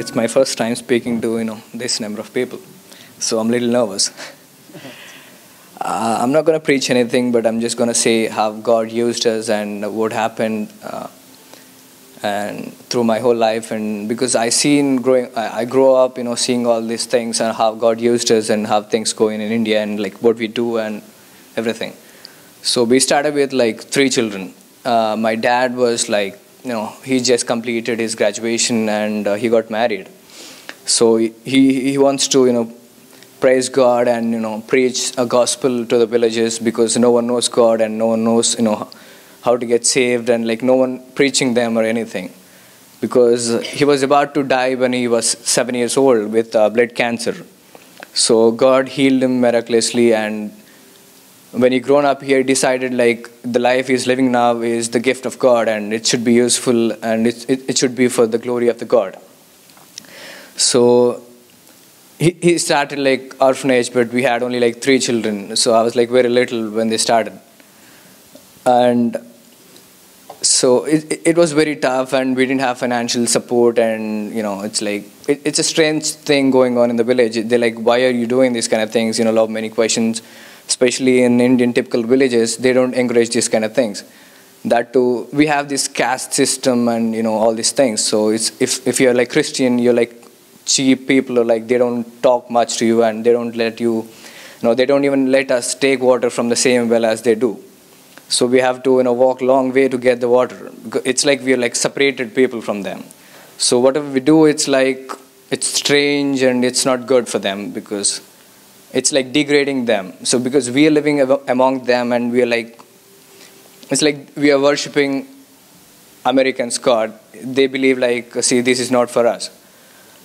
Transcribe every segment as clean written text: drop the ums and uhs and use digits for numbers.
it's my first time speaking to this number of people, so I'm a little nervous. I'm not going to preach anything, but I'm just going to say how God used us and what happened and through my whole life. And because I grow up, seeing all these things and how God used us and how things go in India and like what we do and everything. So we started with like 3 children. My dad was like, he just completed his graduation and he got married. So he wants to, praise God and, preach a gospel to the villages because no one knows God and no one knows, how to get saved and like no one preaching them or anything. Because he was about to die when he was 7 years old with blood cancer. So God healed him miraculously, and when he grown up here, he decided like the life he's living now is the gift of God and it should be useful and it should be for the glory of the God. So he started like orphanage, but we had only like 3 children. So I was like very little when they started. And so it was very tough and we didn't have financial support and, it's like, it's a strange thing going on in the village. They're like, why are you doing these kind of things? A lot of many questions. Especially in Indian typical villages, they don't encourage these kind of things. That too, we have this caste system and all these things. So it's if you're like Christian, you're like cheap people, or like they don't talk much to you and they don't let you, they don't even let us take water from the same well as they do. So we have to walk a long way to get the water. It's like we're like separated people from them. So whatever we do, it's like it's strange and it's not good for them because it's like degrading them. So because we are living among them and we are like, it's like we are worshipping Americans' God. They believe like, see, this is not for us.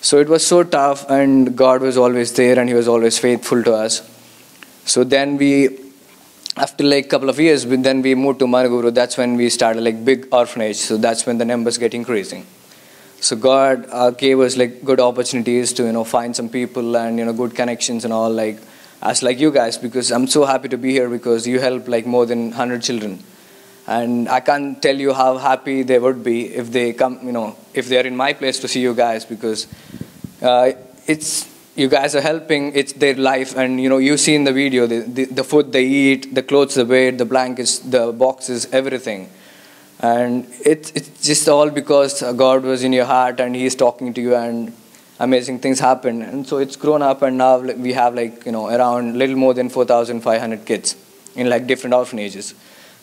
So it was so tough and God was always there and he was always faithful to us. So then after like a couple of years, then we moved to Manuguru. That's when we started like big orphanage. So that's when the numbers get increasing. So God gave us like good opportunities to find some people and good connections and all, like as like you guys, because I'm so happy to be here because you help like more than 100 children, and I can't tell you how happy they would be if they come, if they are in my place to see you guys, because it's you guys are helping. It's their life, and you see in the video the food they eat, the clothes they wear, the blankets, the boxes, everything. And it's just all because God was in your heart and He is talking to you and amazing things happen. And so it's grown up and now we have like, around little more than 4,500 kids in like different orphanages.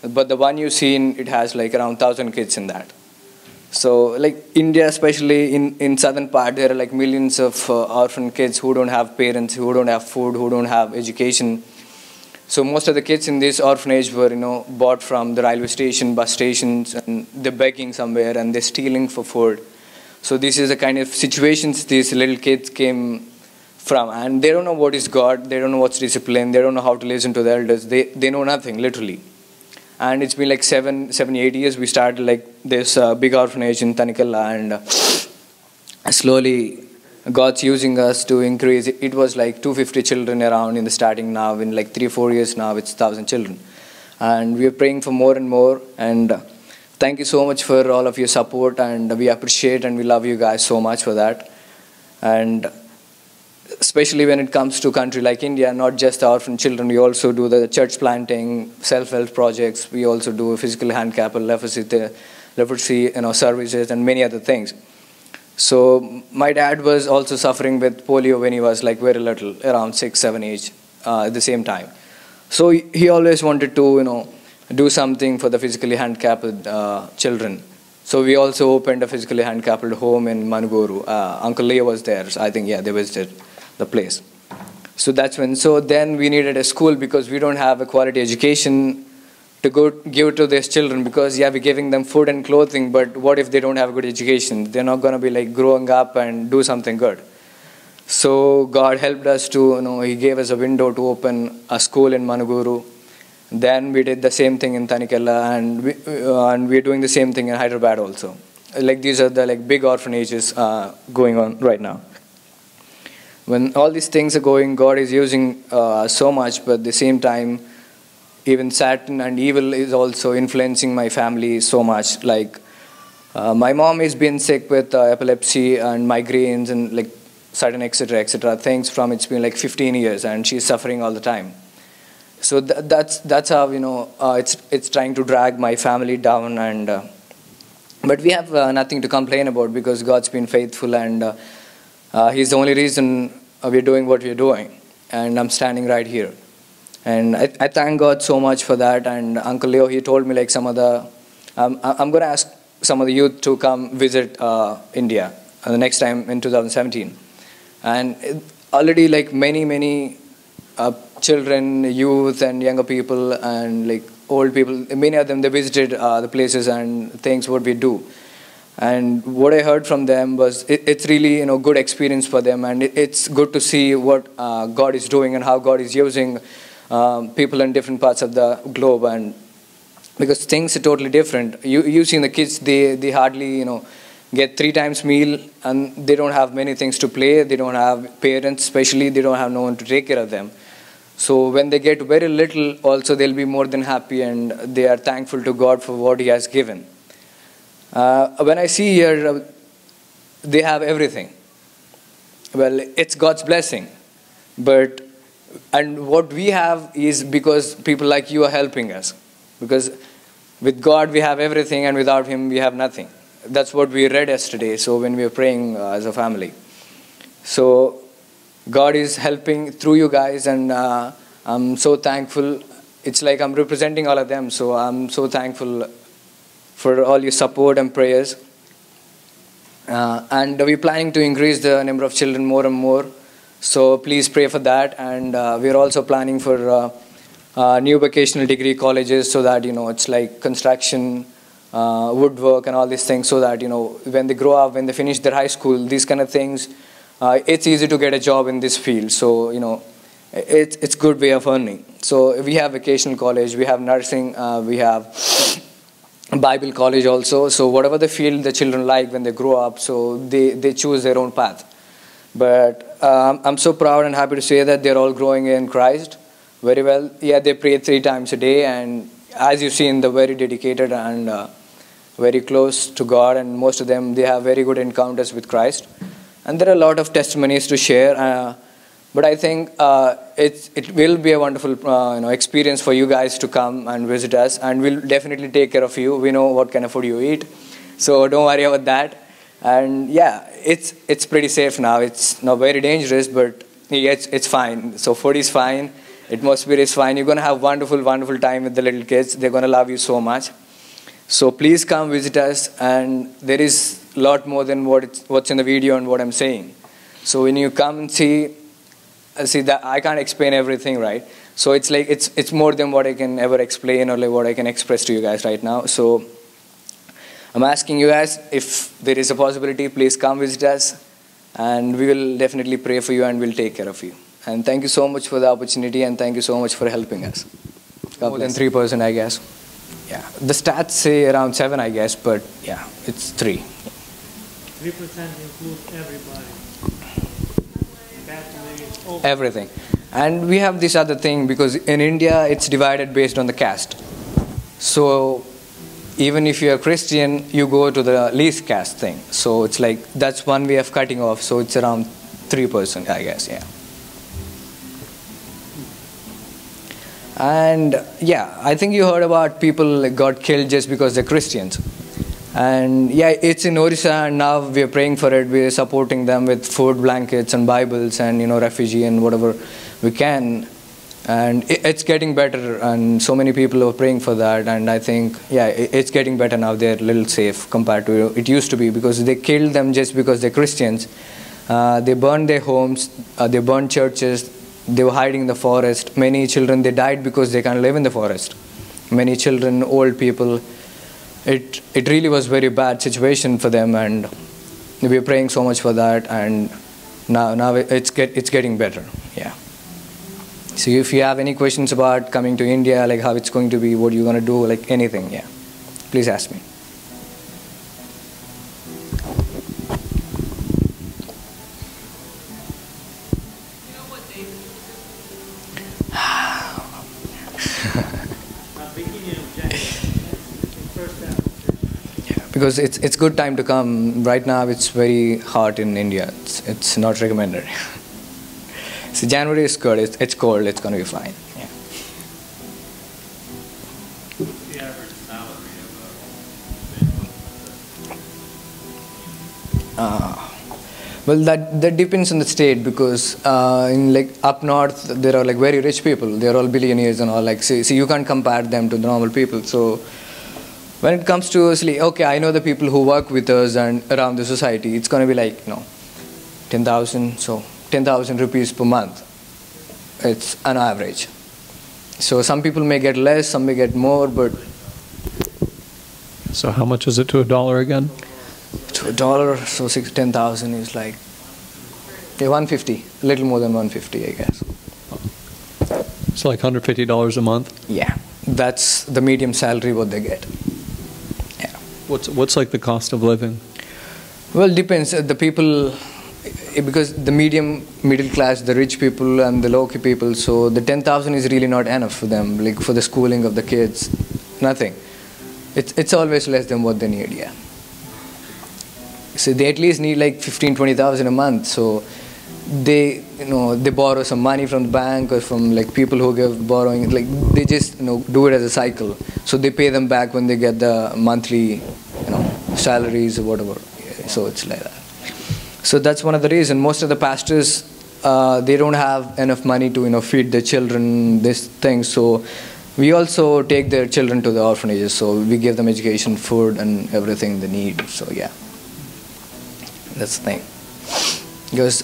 But the one you see it has like around 1,000 kids in that. So like India, especially in southern part, there are like millions of orphan kids who don't have parents, who don't have food, who don't have education. So most of the kids in this orphanage were, bought from the railway station, bus stations, and they're begging somewhere and they're stealing for food. So this is the kind of situations these little kids came from, and they don't know what is God, they don't know what's discipline, they don't know how to listen to the elders. They know nothing, literally. And it's been like 7, 8 years. We started like this big orphanage in Tanikella, and slowly God's using us to increase. It was like 250 children around in the starting. Now in like 3-4 years now it's 1,000 children, and we are praying for more and more. And thank you so much for all of your support, and we appreciate and we love you guys so much for that. And especially when it comes to a country like India, not just the orphan children, we also do the church planting, self-help projects. We also do physical handicap, leprosy, services, and many other things. So my dad was also suffering with polio when he was like very little, around 6, 7 age, at the same time. So he always wanted to, do something for the physically handicapped children. So we also opened a physically handicapped home in Manuguru. Uncle Leo was there. So I think, yeah, they visited the place. So that's when, so then we needed a school because we don't have a quality education to go give to these children, because yeah, we're giving them food and clothing, but what if they don't have a good education? They're not going to be like growing up and do something good. So God helped us to, He gave us a window to open a school in Manuguru. Then we did the same thing in Tanikella, and we're doing the same thing in Hyderabad also. Like these are the like big orphanages going on right now. When all these things are going, God is using so much, but at the same time, even Satan and evil is also influencing my family so much. Like My mom has been sick with epilepsy and migraines and like sudden etc things from it's been like 15 years, and she's suffering all the time. So that's how it's trying to drag my family down, and but we have nothing to complain about because God's been faithful, and He's the only reason we're doing what we're doing, and I'm standing right here. And I thank God so much for that. And Uncle Leo, he told me like some of the, I'm going to ask some of the youth to come visit India the next time in 2017. And already like many children, youth and younger people and like old people, many of them, they visited the places and things what we do. And what I heard from them was it's really good experience for them, and it's good to see what God is doing and how God is using people in different parts of the globe. And because things are totally different. You see the kids, they hardly get 3 times meal, and they don't have many things to play. They don't have parents, especially they don't have no one to take care of them. So when they get very little, also they'll be more than happy, and they are thankful to God for what He has given. When I see here, they have everything. Well, it's God's blessing, and what we have is because people like you are helping us. Because with God we have everything, and without Him we have nothing. That's what we read yesterday. So when we were praying as a family, so God is helping through you guys, and I'm so thankful. It's like I'm representing all of them. So I'm so thankful for all your support and prayers. And we're planning to increase the number of children more and more. So please pray for that. And we're also planning for new vocational degree colleges, so that it's like construction, woodwork and all these things, so that when they grow up, when they finish their high school, these kind of things, it's easy to get a job in this field. So it's good way of earning. So we have vocational college, we have nursing, we have Bible college also. So whatever the field the children like when they grow up, so they choose their own path. But I'm so proud and happy to say that they're all growing in Christ very well. Yeah, they pray 3 times a day, and as you've seen, they're very dedicated and very close to God, and most of them, they have very good encounters with Christ. And there are a lot of testimonies to share, but I think it will be a wonderful experience for you guys to come and visit us, and we'll definitely take care of you. We know what kind of food you eat, so don't worry about that. And yeah, it's pretty safe now. It's not very dangerous, but yeah, it's fine. So food is fine, atmosphere is fine. You're going to have wonderful time with the little kids. They're going to love you so much. So please come visit us, and there is a lot more than what's in the video and what I'm saying. So when you come and see that I can't explain everything, right? So it's like it's more than what I can ever explain or like what I can express to you guys right now. So I'm asking you guys, if there is a possibility, please come visit us, and we will definitely pray for you and we'll take care of you. And thank you so much for the opportunity, and thank you so much for helping us. More than 3%, I guess. Yeah, the stats say around 7, I guess, but yeah, it's 3. 3% includes everybody. Catholic, everything. And we have this other thing, because in India it's divided based on the caste. So even if you're a Christian, you go to the least caste thing. So it's like that's one way of cutting off. So it's around 3%, I guess. Yeah. And yeah, I think you heard about people got killed just because they're Christians. And yeah, it's in Orissa, and now we're praying for it. We're supporting them with food, blankets and Bibles and refugee and whatever we can. And it's getting better, and so many people are praying for that. And I think yeah, it's getting better now. They're a little safe compared to it used to be, because they killed them just because they're Christians. They burned their homes, they burned churches. They were hiding in the forest. Many children, they died because they can't live in the forest. Many children, old people. It really was very bad situation for them, and we're praying so much for that. And now it's getting better. Yeah. So if you have any questions about coming to India, like how it's going to be, what you're going to do, like anything, yeah, please ask me. because it's good time to come. Right now it's very hot in India. It's not recommended. So January is good. It's cold. It's gonna be fine. Yeah. What's the average salary of Well, that depends on the state, because in like up north there are like very rich people. They are all billionaires and all. Like, see, you can't compare them to the normal people. So when it comes to okay, I know the people who work with us and around the society, it's going to be like 10,000. So 10,000 rupees per month. It's an average. So some people may get less, some may get more, but So how much is it to a dollar again? to a dollar, so 10,000 is like 150, a little more than 150, I guess. It's like $150 a month. Yeah, that's the medium salary what they get. Yeah. What's like the cost of living? Well, depends. The people, because the middle class, the rich people and the low people, so the 10,000 is really not enough for them, like for the schooling of the kids, nothing. It's always less than what they need, yeah. So they at least need like 15,000-20,000 a month. So they borrow some money from the bank or from like people who give borrowing. Like they just do it as a cycle. So they pay them back when they get the monthly salaries or whatever. Yeah, so it's like that. So that's one of the reasons. Most of the pastors they don't have enough money to feed their children this thing. So we also take their children to the orphanages. So we give them education, food, and everything they need. So yeah. That's the thing. Because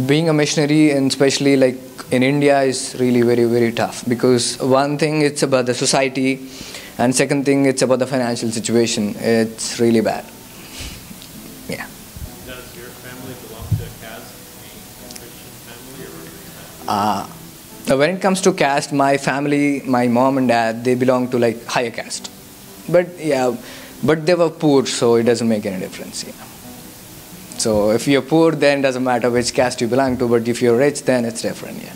being a missionary, and especially like in India, is really very, very tough. Because one thing, it's about the society, and second thing, it's about the financial situation. It's really bad. Yeah. Does your family belong to a caste, a Christian family, or when it comes to caste, my family, my mom and dad, they belong to like higher caste. But yeah, but they were poor, so it doesn't make any difference. Yeah. So if you're poor, then it doesn't matter which caste you belong to, but if you're rich, then it's different, yeah.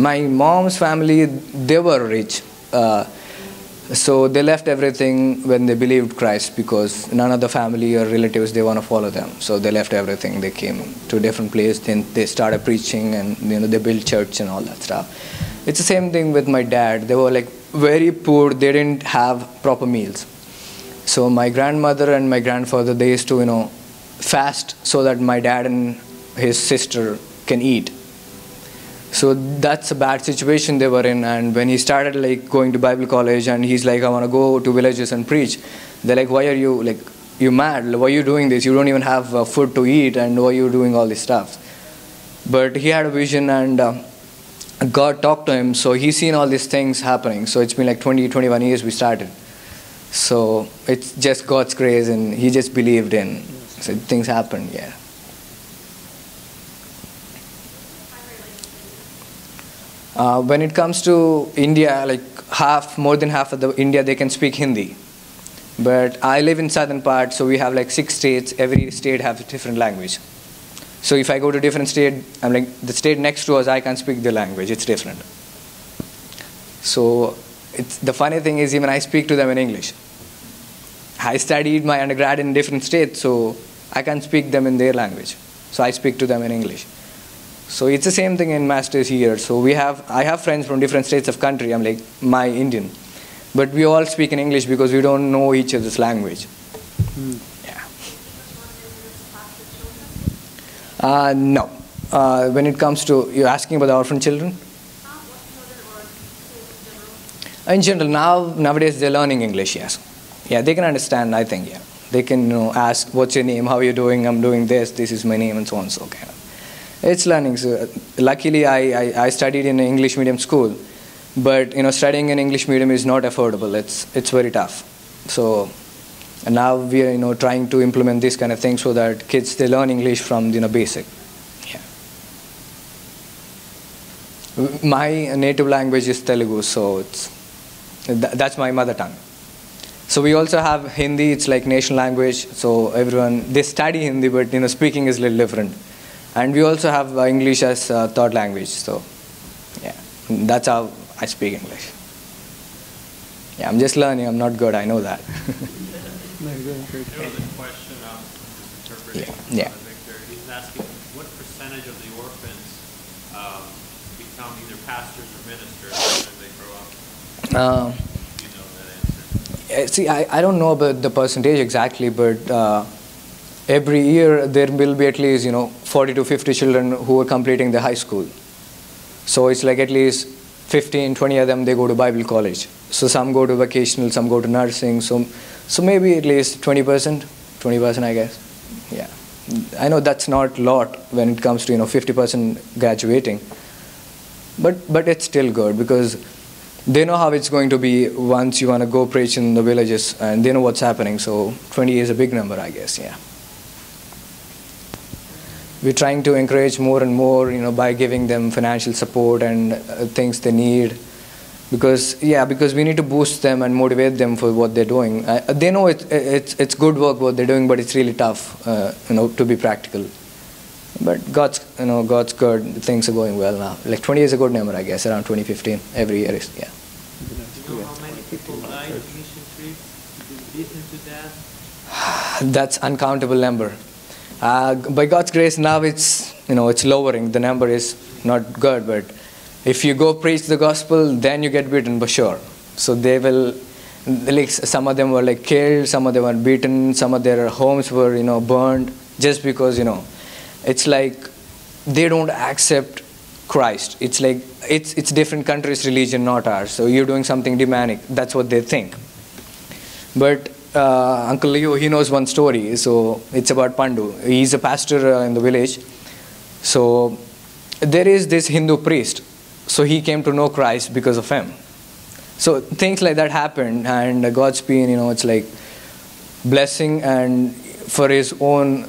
My mom's family, they were rich. So they left everything when they believed Christ, because none of the family or relatives, they want to follow them. So they left everything. They came to a different place, then they started preaching, and they built church and all that stuff. It's the same thing with my dad. They were like very poor. They didn't have proper meals. So my grandmother and my grandfather, they used to fast so that my dad and his sister can eat. So that's a bad situation they were in. And when he started like going to Bible college, and he's like, I want to go to villages and preach, they're like, why are you like, you mad? Why are you doing this? You don't even have food to eat, and why are you doing all this stuff? But he had a vision, and God talked to him, so he's seen all these things happening. So it's been like 20-21 years we started. So it's just God's grace, and he just believed in. So things happen, yeah. When it comes to India, like more than half of the India, they can speak Hindi. But I live in southern part, so we have like 6 states. Every state has a different language. So if I go to a different state, I'm like, the state next to us, I can't speak the language. It's different. So the funny thing is, even I speak to them in English. I studied my undergrad in different states, so I can't speak them in their language. So I speak to them in English. So it's the same thing in masters here. So I have friends from different states of country. I'm like, my Indian. But we all speak in English because we don't know each other's language. Yeah. No. When it comes to, you're asking about the orphan children? In general, nowadays they're learning English, yes. Yeah, they can understand, I think, yeah. They can ask, what's your name, how are you doing, I'm doing this is my name, and so on, so kind of. It's learning. So, luckily, I studied in an English medium school, but studying in English medium is not affordable. It's very tough. So now we are trying to implement this kind of thing so that kids, they learn English from basic. Yeah. My native language is Telugu, so that's my mother tongue. So we also have Hindi. It's like national language. So everyone, they study Hindi, but speaking is a little different. And we also have English as third language. So yeah, that's how I speak English. Yeah, I'm just learning. I'm not good. I know that. There was a question, I'm just interpreting Yeah. Victor. He's asking, what percentage of the orphans become either pastors or ministers when they grow up? You know that answer. See, I don't know about the percentage exactly, but every year there will be at least 40 to 50 children who are completing the high school. So it's like at least 15, 20 of them, they go to Bible college. So some go to vocational, some go to nursing. So maybe at least 20%, I guess. Yeah, I know that's not a lot when it comes to 50% graduating, but it's still good because they know how it's going to be once you want to go preach in the villages, and they know what's happening. So 20 is a big number, I guess. Yeah. We're trying to encourage more and more, by giving them financial support and things they need, because we need to boost them and motivate them for what they're doing. They know it's good work what they're doing, but it's really tough, to be practical. But God's good. Things are going well now. Like 20 is a good number, I guess. Around 2015 every year is. Yeah. Do you know how many people died in mission trips, beaten to death? That's uncountable number. By God's grace, now it's lowering. The number is not good, but if you go preach the gospel, then you get beaten for sure. So they will, like some of them were like killed, some of them were beaten, some of their homes were burned, just because it's like they don't accept Christ. It's like it's different countries' religion, not ours. So you're doing something demonic. That's what they think. But Uncle Leo, he knows one story. So it's about Pandu. He's a pastor in the village. So there is this Hindu priest. So he came to know Christ because of him. So things like that happened, and God's been, it's like blessing and for His own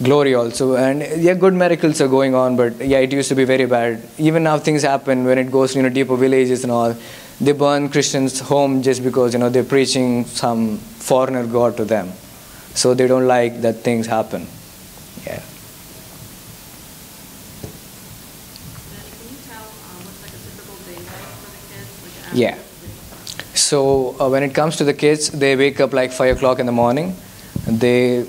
glory also. And yeah, good miracles are going on, but yeah, it used to be very bad. Even now things happen when it goes to deeper villages and all. They burn Christians' home just because they're preaching some foreigner god to them. So they don't like that things happen. Yeah. Can you tell what's like a typical day like for the kids? Yeah. So when it comes to the kids, they wake up like 5 o'clock in the morning. They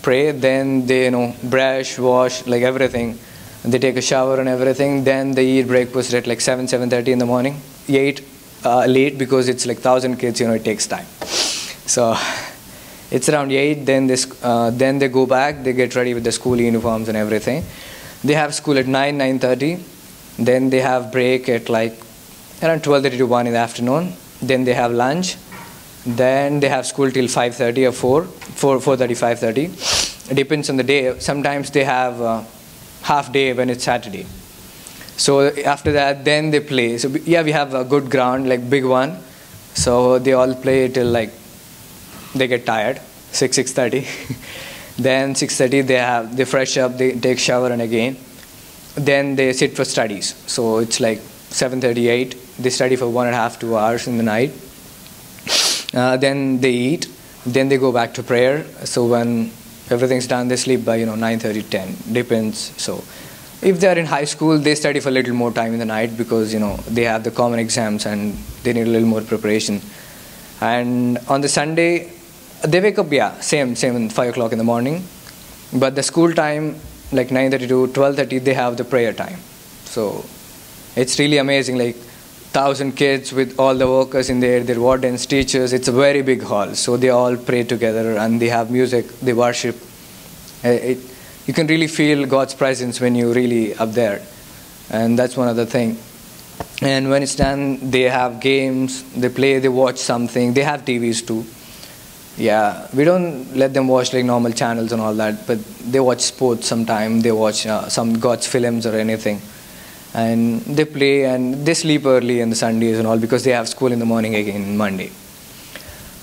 pray, then they brush, wash, like everything. They take a shower and everything. Then they eat breakfast at like 7:30 in the morning. Eat late because it's like 1,000 kids. It takes time. So it's around 8. Then they go back. They get ready with the school uniforms and everything. They have school at 9:30. Then they have break at like around 12:30 to 1 in the afternoon. Then they have lunch. Then they have school till 5:30 or 4:30, 5:30. It depends on the day. Sometimes they have half day when it's Saturday. So after that, then they play. So yeah, we have a good ground, like big one. So they all play till like they get tired, 6:30. Then 6:30 they fresh up, they take shower and again. Then they sit for studies. So it's like 7:38. They study for 1.5 to 2 hours in the night. Then they eat. Then they go back to prayer. So when everything's done, they sleep by 9:30, 10. Depends. So if they are in high school, they study for a little more time in the night because they have the common exams and they need a little more preparation. And on the Sunday, they wake up same 5 o'clock in the morning. But the school time, like 9:30 to 12:30, they have the prayer time. So it's really amazing. Like 1,000 kids with all the workers in there, their wardens, teachers. It's a very big hall. So they all pray together and they have music, they worship. You can really feel God's presence when you're really up there. And that's one other thing. And when it's done, they have games, they play, they watch something. They have TVs too. Yeah, we don't let them watch like normal channels and all that, but they watch sports sometime. They watch some God's films or anything. And they play and they sleep early on the Sundays and all because they have school in the morning again Monday.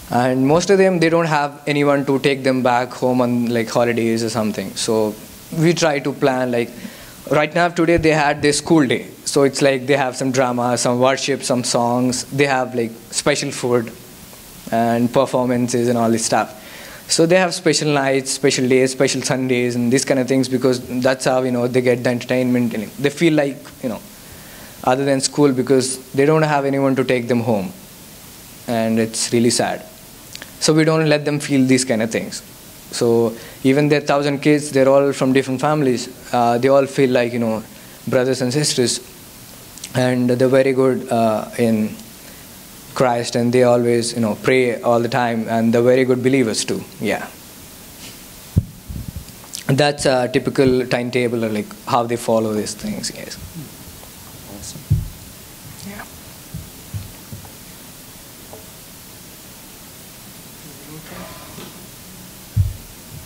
And most of them, they don't have anyone to take them back home on like holidays or something. So we try to plan like, right now today they had their school day. So it's like they have some drama, some worship, some songs. They have like special food and performances and all this stuff. So they have special nights, special days, special Sundays, and these kind of things because that's how they get the entertainment. And they feel like other than school because they don't have anyone to take them home. and it's really sad. So we don't let them feel these kind of things. So even there are 1,000 kids, they're all from different families. They all feel like, brothers and sisters, and they're very good in Christ, and they always, pray all the time, and they're very good believers too. Yeah. That's a typical timetable, or like how they follow these things. Yes. Awesome. Yeah.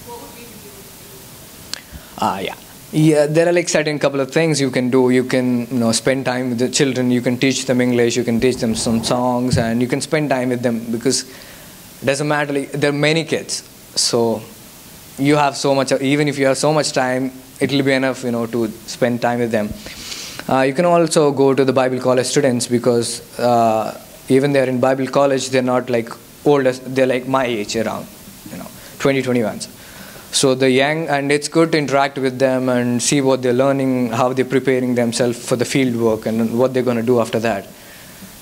What would be the Yeah. Yeah, there are like certain couple of things you can do. You can, spend time with the children. You can teach them English. You can teach them some songs, and you can spend time with them, because it doesn't matter. Like, there are many kids, so you have so much. Even if you have so much time, it will be enough, to spend time with them. You can also go to the Bible college students, because even they're in Bible college, they're not like old as, they're like my age, around 20, 21. So the young, and it's good to interact with them and see what they're learning, how they're preparing themselves for the field work, and what they're going to do after that.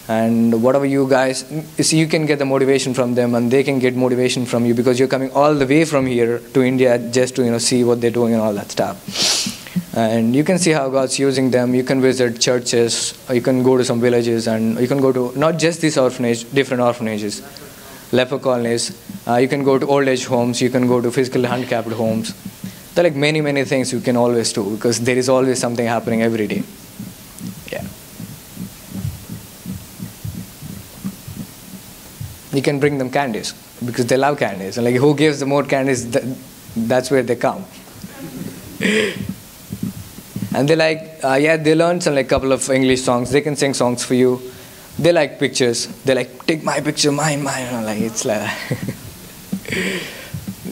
And whatever you guys, you can get the motivation from them, and they can get motivation from you, because you're coming all the way from here to India just to see what they're doing and all that stuff. And you can see how God's using them. You can visit churches, you can go to some villages, and you can go to not just this orphanage, different orphanages, leper colonies. You can go to old age homes. You can go to physically handicapped homes. There are like many, many things you can always do, because there is always something happening every day. Yeah. You can bring them candies, because they love candies. And like, who gives the more candies, that's where they come. And they like, they learn some like couple of English songs. They can sing songs for you. They like pictures. They like, take my picture, mine. Like, it's like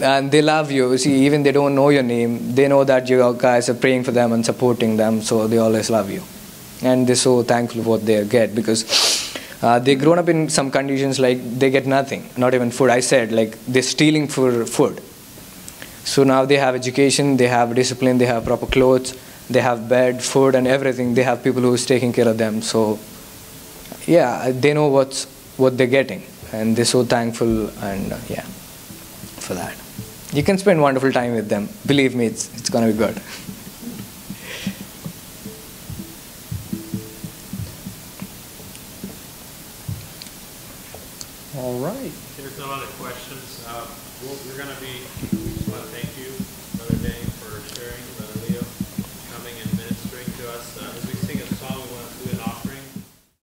and they love you. See, even they don't know your name, they know that you guys are praying for them and supporting them, so they always love you. And they're so thankful for what they get, because they grown up in some conditions like they get nothing, not even food. I said, like, they're stealing for food. So now they have education, they have discipline, they have proper clothes, they have bed, food, and everything. They have people who's taking care of them. So yeah, they know what they're getting, and they're so thankful, and for that. You can spend wonderful time with them. Believe me, it's gonna be good. All right. There's no other questions. We just want to thank you, Brother Dave, for sharing. Brother